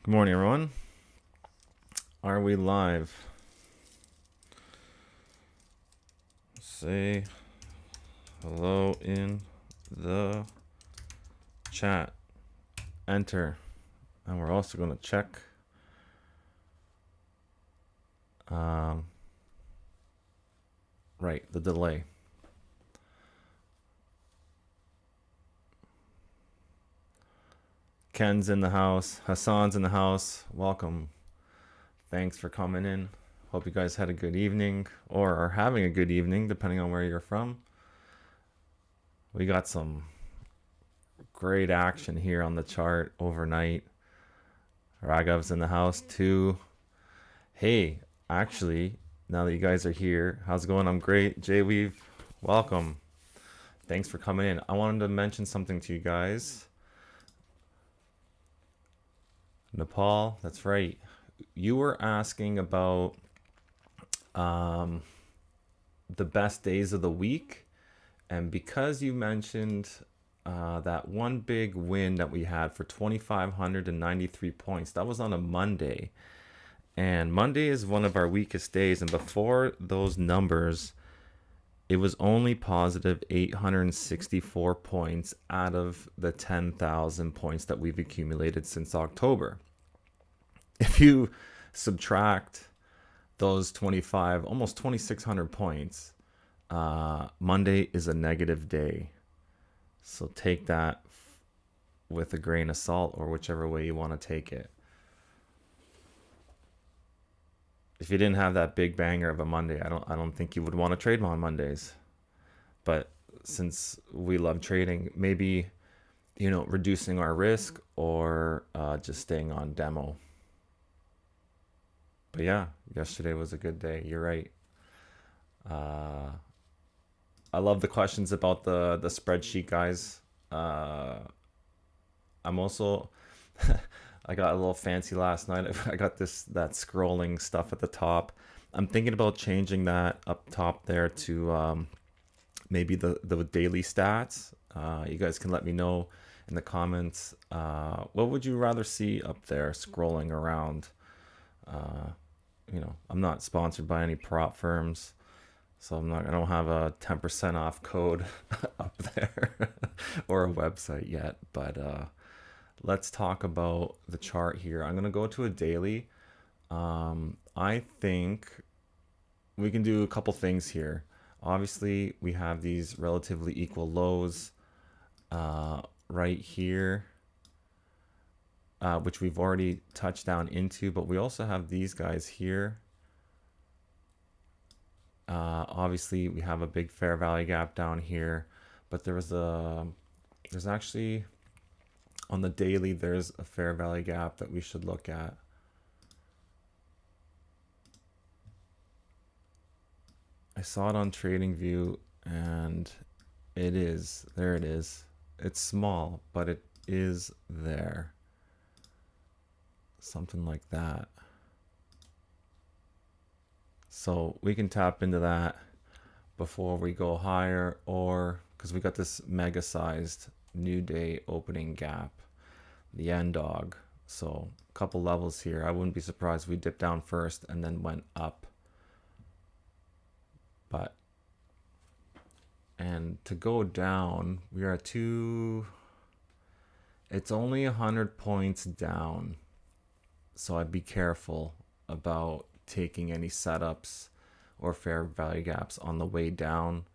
Good morning, everyone. Are we live? Say hello in the chat. Enter. And we're also going to check the delay. Ken's in the house. Hassan's in the house. Welcome. Thanks for coming in. Hope you guys had a good evening or are having a good evening, depending on where you're from. We got some great action here on the chart overnight. Raghav's in the house too. Hey, actually, now that you guys are here, how's it going? I'm great. Jay Weave, welcome. Thanks for coming in. I wanted to mention something to you guys. Nepal, that's right. You were asking about the best days of the week. And because you mentioned that one big win that we had for 2,593 points, that was on a Monday. And Monday is one of our weakest days. And before those numbers, it was only positive 864 points out of the 10,000 points that we've accumulated since October. If you subtract those 25, almost 2,600 points, Monday is a negative day. So take that with a grain of salt or whichever way you want to take it. If you didn't have that big banger of a Monday, I don't think you would want to trade on Mondays. But since we love trading, maybe, reducing our risk or just staying on demo. But yeah, yesterday was a good day. You're right. I love the questions about the spreadsheet, guys. I'm also I got a little fancy last night. I got that scrolling stuff at the top. I'm thinking about changing that up top there to maybe the daily stats. You guys can let me know in the comments. What would you rather see up there scrolling around? I'm not sponsored by any prop firms, so I don't have a 10% off code up there or a website yet, but let's talk about the chart here. I'm going to go to a daily. I think we can do a couple things here. Obviously, we have these relatively equal lows right here, which we've already touched down into, but we also have these guys here. Obviously, we have a big fair value gap down here, but there's actually on the daily, there's a fair value gap that we should look at. I saw it on TradingView, and there it is. It's small, but it is there. Something like that. So we can tap into that before we go higher, or because we got this mega sized new day opening gap, the end dog. So a couple levels here. I wouldn't be surprised if we dipped down first and then went up. And to go down, we are at it's only 100 points down. So I'd be careful about taking any setups or fair value gaps on the way down,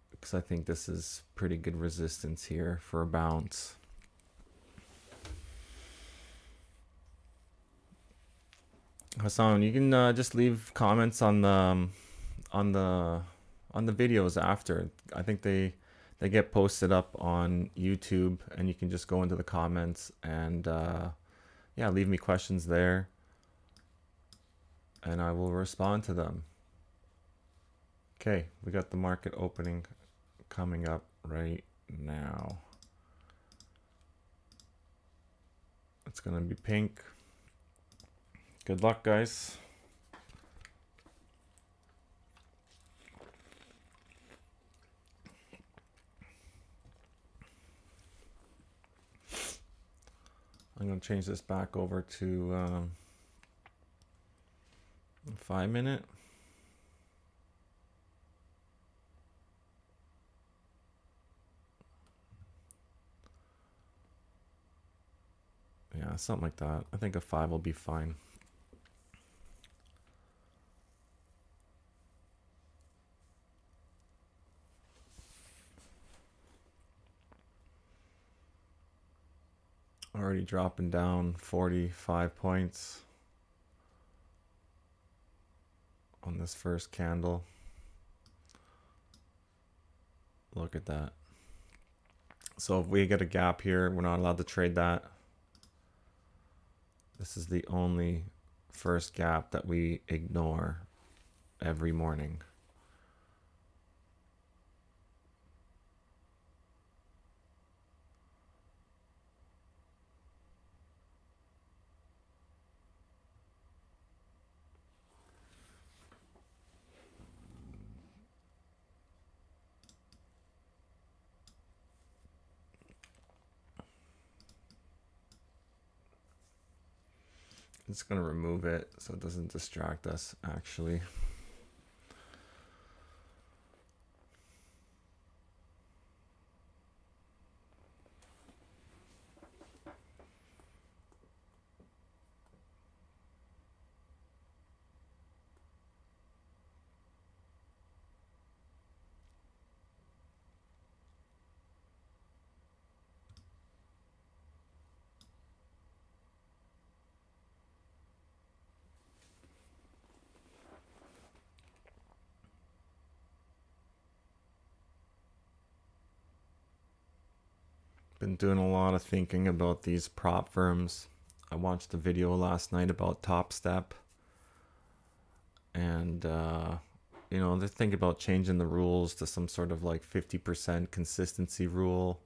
because I think this is pretty good resistance here for a bounce. Hassan, you can just leave comments on the videos after. I think they get posted up on YouTube, and you can just go into the comments and leave me questions there, and I will respond to them. Okay, we got the market opening coming up right now. It's gonna be pink. Good luck, guys. I'm going to change this back over to 5 minute. Yeah, something like that. I think a 5 will be fine. Already dropping down 45 points on this first candle. Look at that. So if we get a gap here, we're not allowed to trade that. This is the only first gap that we ignore every morning. It's going to remove it so it doesn't distract us, actually. Been doing a lot of thinking about these prop firms. I watched a video last night about Top Step, and you know, they're thinking about changing the rules to some sort of like 50% consistency rule.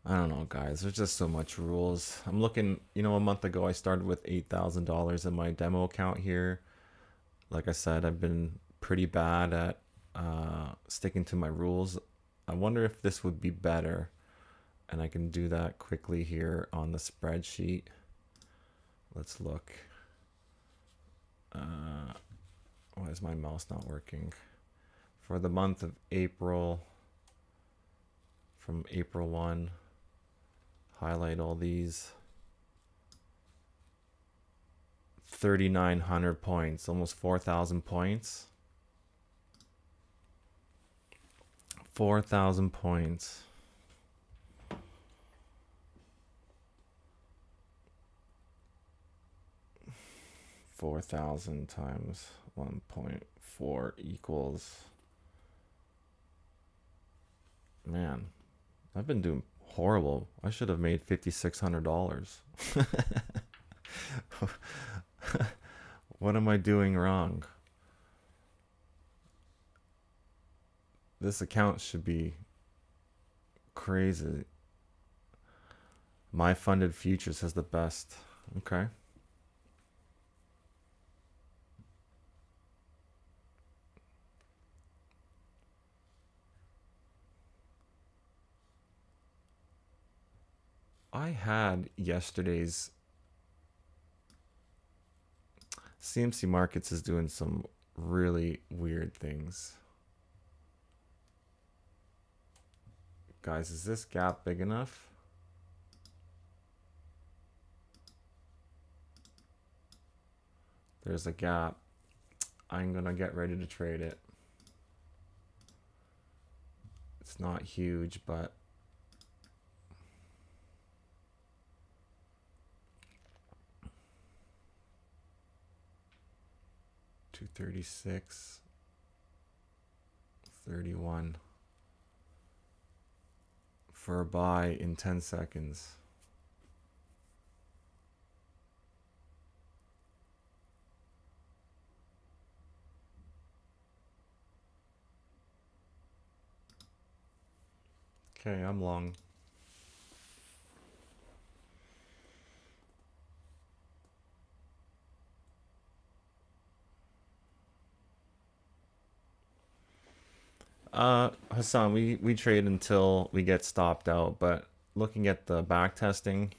I don't know, guys. There's just so much rules. I'm looking, you know, a month ago I started with $8,000 in my demo account here. Like I said, I've been pretty bad at sticking to my rules. I wonder if this would be better. And I can do that quickly here on the spreadsheet. Let's look. Why is my mouse not working? For the month of April, from April 1, highlight all these. 3,900 points, almost 4,000 points. 4,000 points. Four thousand times 1.4 equals. Man, I've been doing horrible. I should have made $5,600. What am I doing wrong? This account should be crazy. My Funded Futures has the best. Okay. I had yesterday's CMC Markets is doing some really weird things. Guys, is this gap big enough? There's a gap. I'm gonna get ready to trade it. It's not huge, but $236, 31 for a buy in 10 seconds. Okay, I'm long. Hassan, we trade until we get stopped out, but looking at the back testing,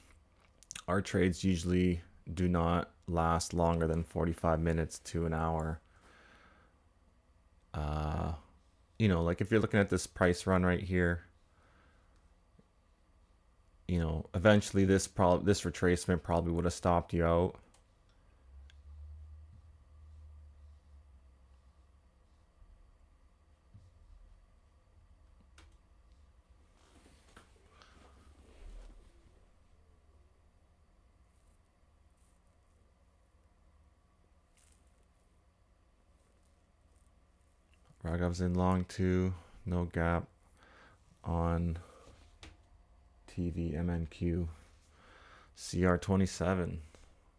Our trades usually do not last longer than 45 minutes to an hour. You know, like if you're looking at this price run right here, you know, eventually this retracement probably would have stopped you out. Raghav's in long too, no gap on TV MNQ. CR27,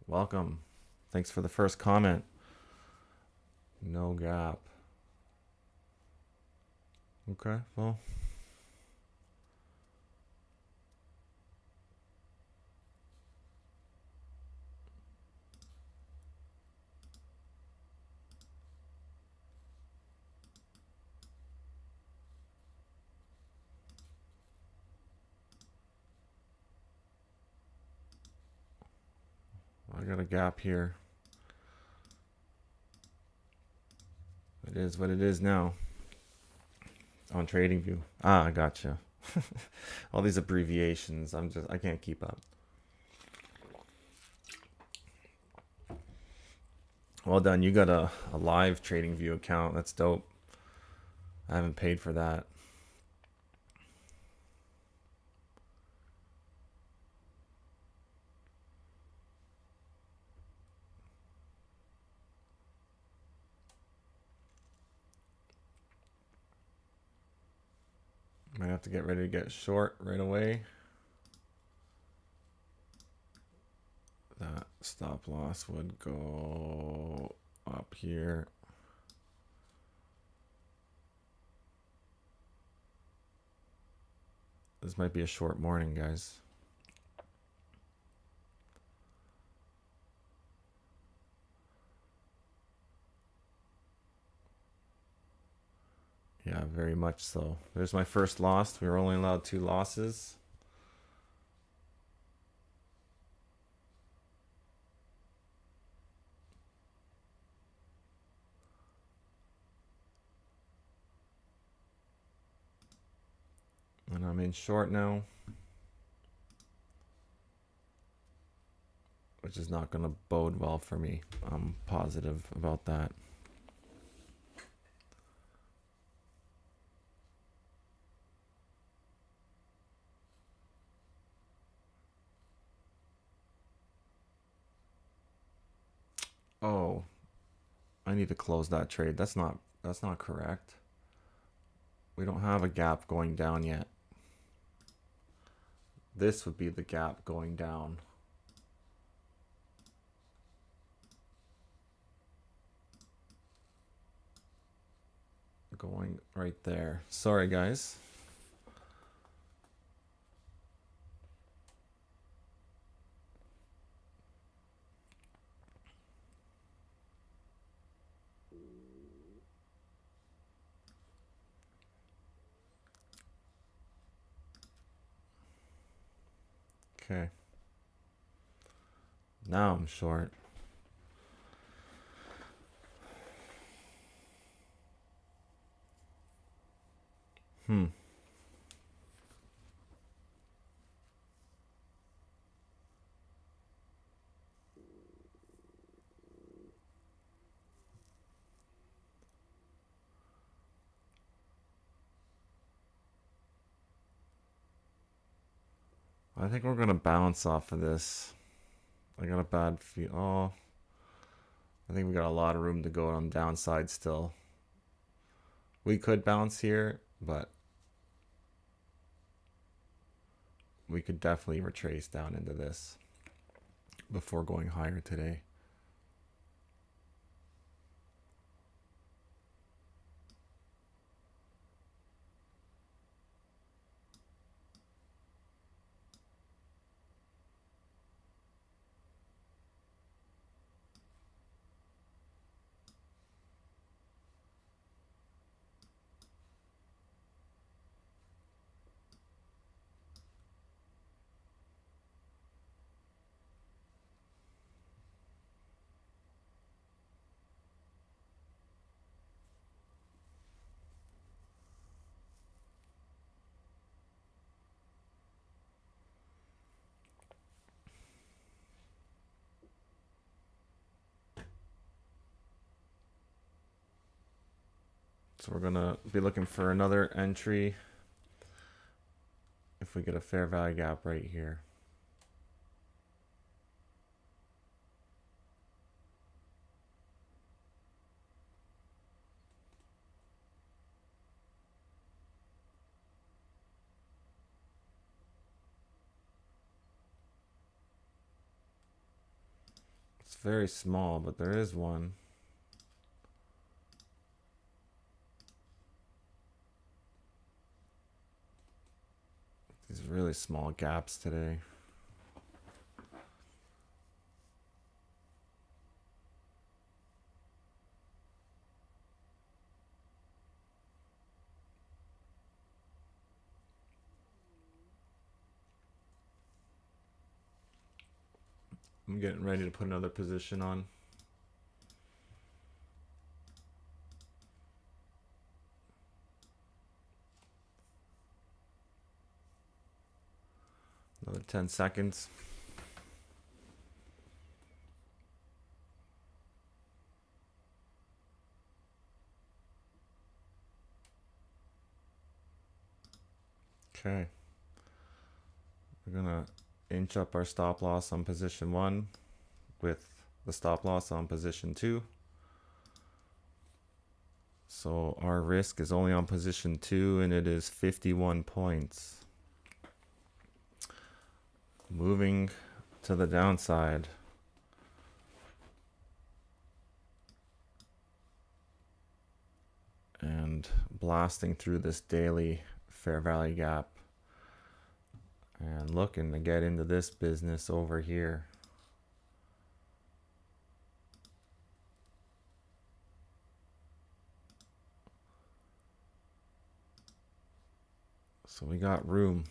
welcome. Thanks for the first comment. No gap. Okay, well. I got a gap here. It is what it is now. On TradingView. Ah, I gotcha. All these abbreviations, I can't keep up. Well done, you got a live TradingView account. That's dope. I haven't paid for that. Might have to get ready to get short right away. That stop loss would go up here. This might be a short morning, guys. Yeah, very much so. There's my first loss. We were only allowed 2 losses. And I'm in short now, which is not going to bode well for me. I'm positive about that. Oh, I need to close that trade. That's not correct. We don't have a gap going down yet. This would be the gap going down. Going right there. Sorry, guys. Okay. Now I'm short. I think we're going to bounce off of this. I got a bad feel. Oh, I think we got a lot of room to go on downside still. We could bounce here, but we could definitely retrace down into this before going higher today. So we're gonna be looking for another entry if we get a fair value gap right here. It's very small, but there is one. These really small gaps today. I'm getting ready to put another position on. Another 10 seconds. Okay. We're gonna inch up our stop loss on position 1 with the stop loss on position 2. So our risk is only on position 2 and it is 51 points. Moving to the downside. And blasting through this daily fair value gap. And looking to get into this business over here. So we got room.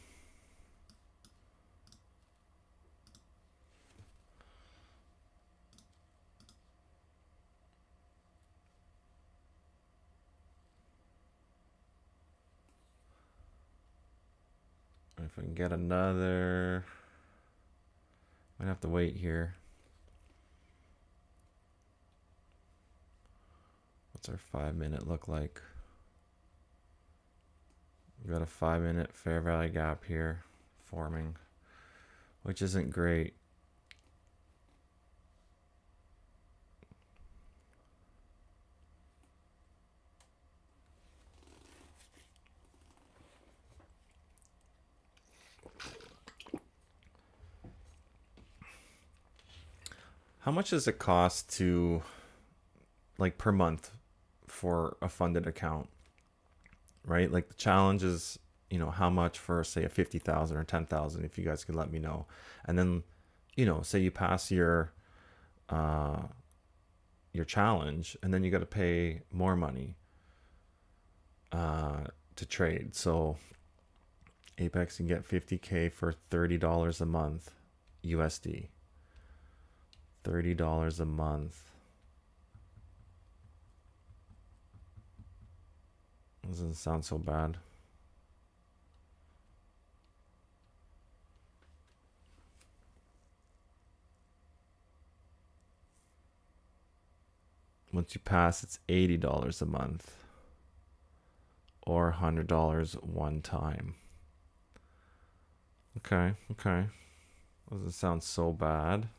If we can get another, might have to wait here. What's our 5-minute look like? We've got a 5-minute fair value gap here forming, which isn't great. How much does it cost to, like, per month for a funded account, right? Like the challenge is, you know, how much for, say, a 50,000 or 10,000, if you guys could let me know. And then, you know, say you pass your challenge, and then you got to pay more money to trade. So Apex can get 50K for $30 a month USD. $30 a month. Doesn't sound so bad. Once you pass, it's $80 a month or $100 one time. Okay. Doesn't sound so bad.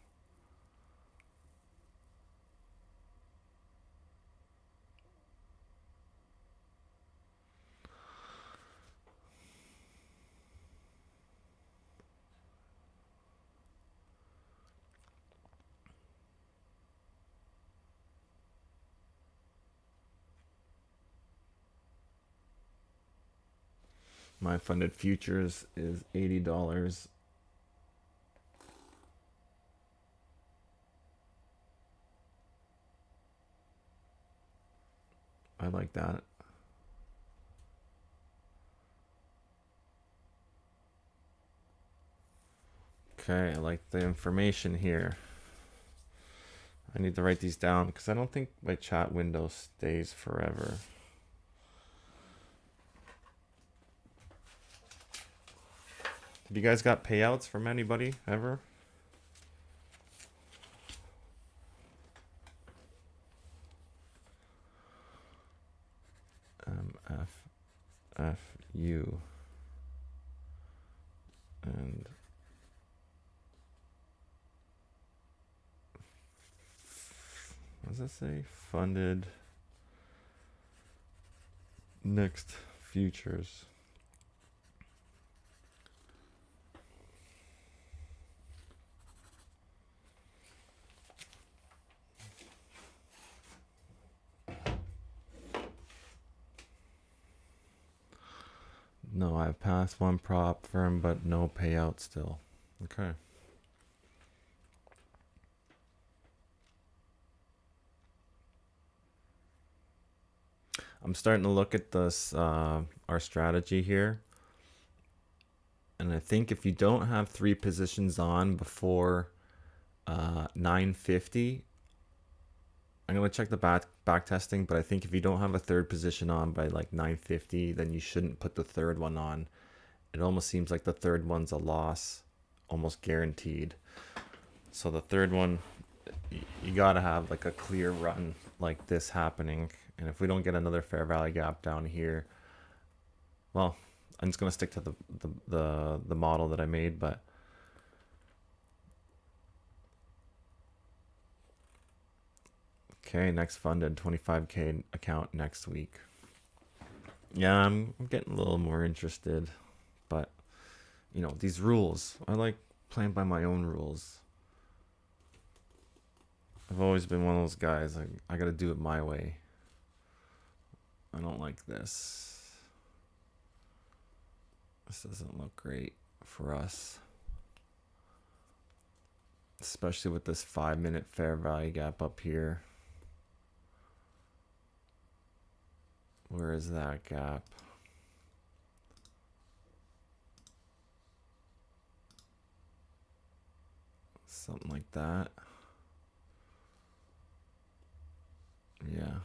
My funded futures is $80. I like that. Okay, I like the information here. I need to write these down because I don't think my chat window stays forever. Have you guys got payouts from anybody ever? And what does that say? Funded next futures. No, I've passed one prop firm, but no payout still. Okay. I'm starting to look at this, our strategy here. And I think if you don't have 3 positions on before 950, I'm going to check the back testing, but I think if you don't have a 3rd position on by like 950, then you shouldn't put the 3rd one on. It almost seems like the 3rd one's a loss, almost guaranteed. So the 3rd one, you got to have like a clear run like this happening. And if we don't get another fair value gap down here, well, I'm just going to stick to the model that I made, but okay, next funded 25K account next week. Yeah, I'm getting a little more interested, but you know, these rules, I like playing by my own rules. I've always been one of those guys. I got to do it my way. I don't like this. This doesn't look great for us, especially with this 5-minute fair value gap up here. Where is that gap? Something like that. Yeah.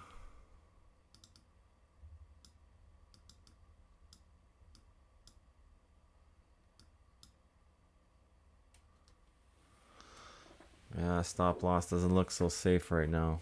Yeah, stop loss doesn't look so safe right now.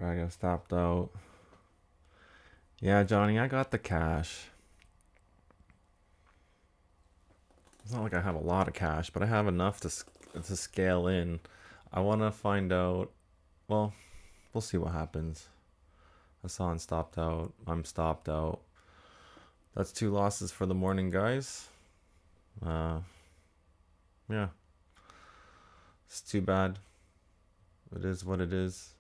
Right, I got stopped out. Yeah, Johnny, I got the cash. It's not like I have a lot of cash, but I have enough to scale in. I want to find out. Well, we'll see what happens. Hassan stopped out. I'm stopped out. That's 2 losses for the morning, guys. Yeah. It's too bad. It is what it is.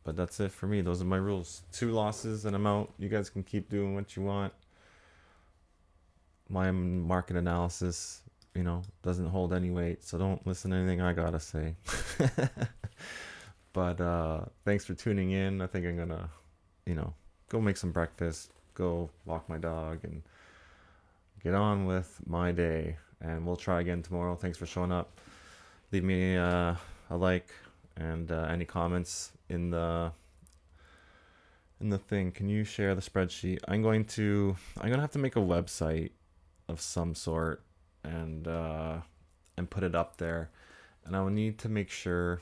But that's it for me. Those are my rules. 2 losses and I'm out. You guys can keep doing what you want. My market analysis, you know, doesn't hold any weight, so don't listen to anything I gotta say. But thanks for tuning in. I think I'm gonna, you know, go make some breakfast, go walk my dog, and get on with my day. And we'll try again tomorrow. Thanks for showing up. Leave me a like and any comments in the thing. Can you share the spreadsheet? I'm gonna have to make a website of some sort and put it up there, and I will need to make sure,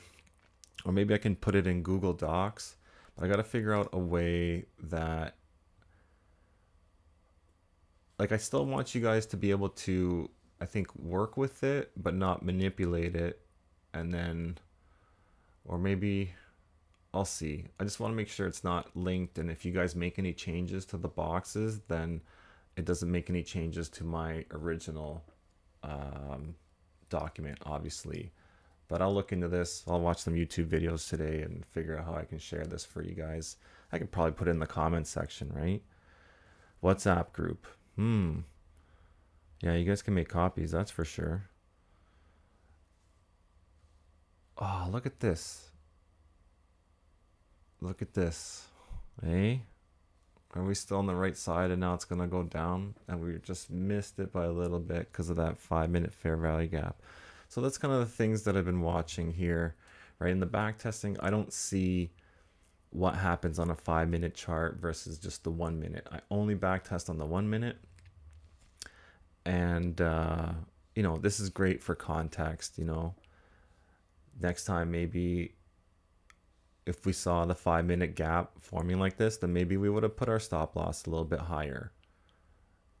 or maybe I can put it in Google Docs, but I got to figure out a way that, like, I still want you guys to be able to, I think, work with it but not manipulate it. And then, or maybe I'll see. I just want to make sure it's not linked, and if you guys make any changes to the boxes, then it doesn't make any changes to my original document, obviously. But I'll look into this. I'll watch some YouTube videos today and figure out how I can share this for you guys. I could probably put it in the comments section, right? WhatsApp group. Yeah, you guys can make copies, that's for sure. Oh, look at this. Look at this. Hey? Are we still on the right side and now it's going to go down? And we just missed it by a little bit because of that 5-minute fair value gap. So that's kind of the things that I've been watching here, right? In the back testing, I don't see what happens on a 5-minute chart versus just the 1 minute. I only back test on the 1 minute. And, you know, this is great for context, you know. Next time, maybe if we saw the 5-minute gap forming like this, then maybe we would have put our stop loss a little bit higher.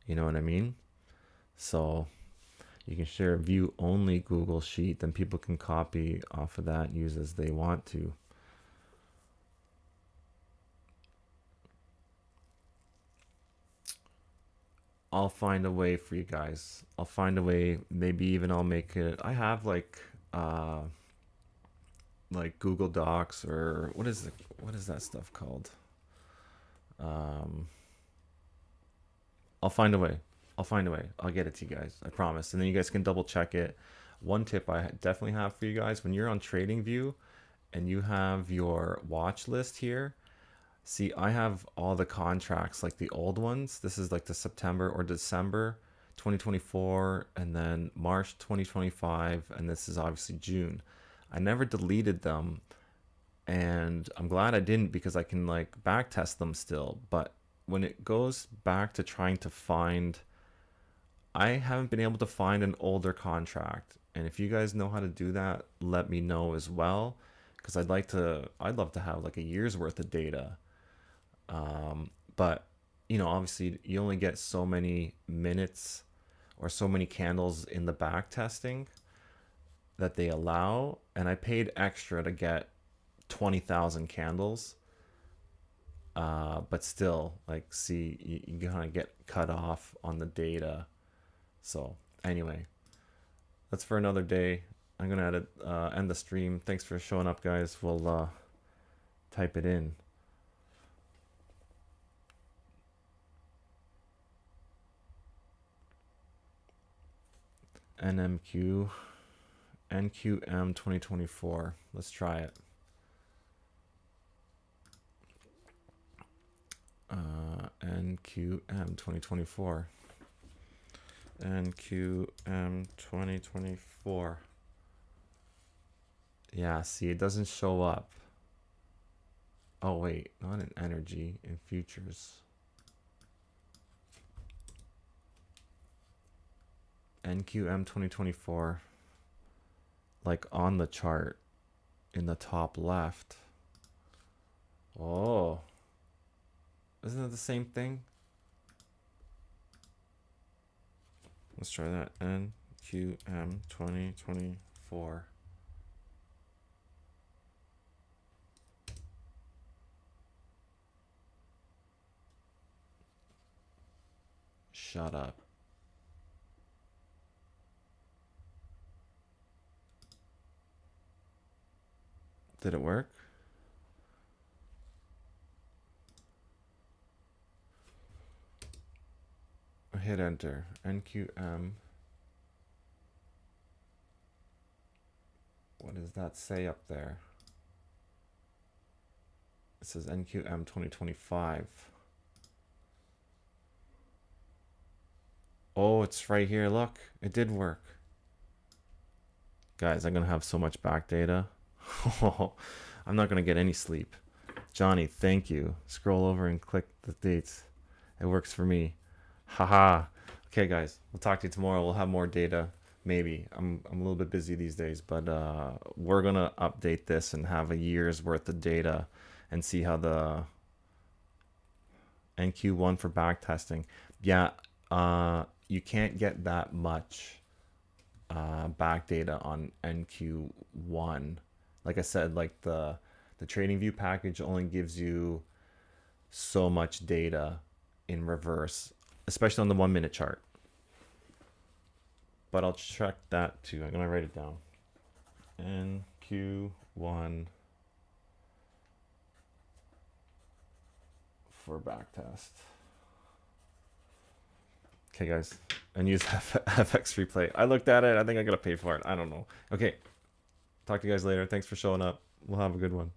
You know what I mean? So you can share a view only Google Sheet, then people can copy off of that and use as they want to. I'll find a way for you guys. I'll find a way. Maybe even I'll make it. I have like Google Docs, or what is that stuff called? I'll find a way. I'll get it to you guys. I promise. And then you guys can double check it. One tip I definitely have for you guys: when you're on TradingView and you have your watch list here. See, I have all the contracts, like the old ones. This is like the September or December 2024, and then March 2025, and this is obviously June. I never deleted them, and I'm glad I didn't, because I can like back test them still. But when it goes back to trying to find, I haven't been able to find an older contract. And if you guys know how to do that, let me know as well, because I'd love to have like a year's worth of data. But you know, obviously you only get so many minutes or so many candles in the back testing that they allow, and I paid extra to get 20,000 candles. But still, like, see, you kind of get cut off on the data. So anyway, that's for another day. I'm gonna end the stream. Thanks for showing up, guys. We'll type it in. NQM 2024. Let's try it. NQM 2024. NQM 2024. Yeah, see, it doesn't show up. Oh wait, not in energy, in futures. NQM 2024, like on the chart in the top left. Oh, isn't it the same thing? Let's try that. NQM 2024. Shut up. Did it work? Hit enter. NQM. What does that say up there? It says NQM 2025. Oh, it's right here. Look, it did work. Guys, I'm going to have so much back data. I'm not going to get any sleep. Johnny, thank you. Scroll over and click the dates. It works for me. Haha. Okay, guys, we'll talk to you tomorrow. We'll have more data. Maybe. I'm a little bit busy these days, but we're going to update this and have a year's worth of data and see how the NQ1 for back testing. Yeah, you can't get that much back data on NQ1. Like I said, like the TradingView package only gives you so much data in reverse, especially on the 1 minute chart. But I'll check that too. I'm gonna write it down. NQ1 for backtest. Okay, guys, and use FX replay. I looked at it. I think I gotta pay for it. I don't know. Okay, talk to you guys later. Thanks for showing up. We'll have a good one.